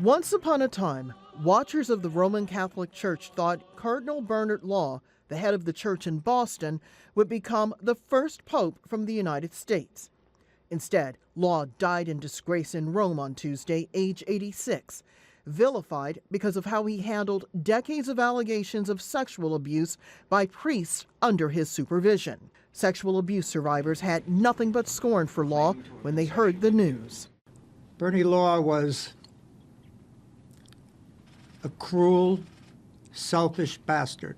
Once upon a time, watchers of the Roman Catholic Church thought Cardinal Bernard Law, the head of the church in Boston, would become the first pope from the United States. Instead, Law died in disgrace in Rome on Tuesday, age 86, vilified because of how he handled decades of allegations of sexual abuse by priests under his supervision. Sexual abuse survivors had nothing but scorn for Law when they heard the news. Bernie Law was a cruel, selfish bastard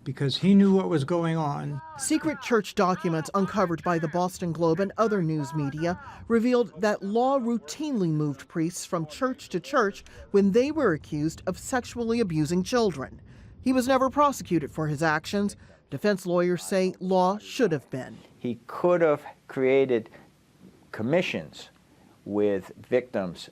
because he knew what was going on. Secret church documents uncovered by the Boston Globe and other news media revealed that Law routinely moved priests from church to church when they were accused of sexually abusing children. He was never prosecuted for his actions. Defense lawyers say Law should have been. He could have created commissions with victims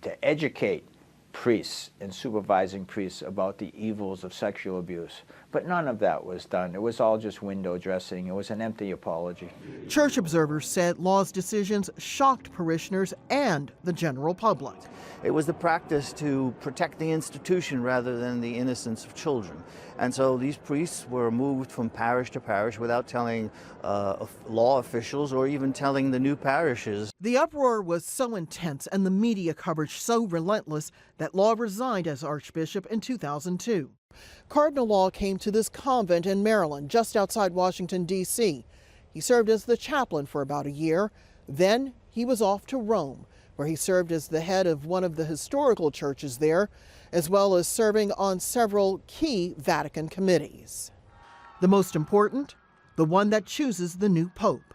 to educate priests and supervising priests about the evils of sexual abuse. But none of that was done. It was all just window dressing. It was an empty apology. Church observers said Law's decisions shocked parishioners and the general public. It was the practice to protect the institution rather than the innocence of children. And so these priests were moved from parish to parish without telling law officials or even telling the new parishes. The uproar was so intense and the media coverage so relentless that Law resigned as Archbishop in 2002. Cardinal Law came to this convent in Maryland, just outside Washington, D.C. He served as the chaplain for about a year. Then he was off to Rome, where he served as the head of one of the historical churches there, as well as serving on several key Vatican committees. The most important, the one that chooses the new pope.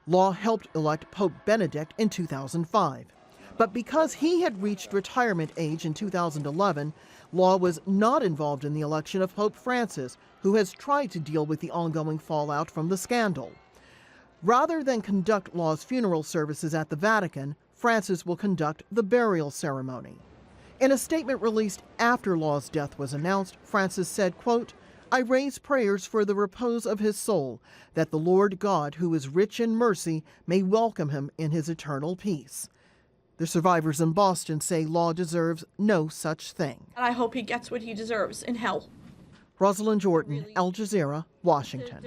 Law helped elect Pope Benedict in 2005. But because he had reached retirement age in 2011, Law was not involved in the election of Pope Francis, who has tried to deal with the ongoing fallout from the scandal. Rather than conduct Law's funeral services at the Vatican, Francis will conduct the burial ceremony. In a statement released after Law's death was announced, Francis said, quote, "I raise prayers for the repose of his soul, that the Lord God, who is rich in mercy, may welcome him in his eternal peace." The survivors in Boston say Law deserves no such thing. And I hope he gets what he deserves in hell. Rosiland, Al Jazeera, Washington.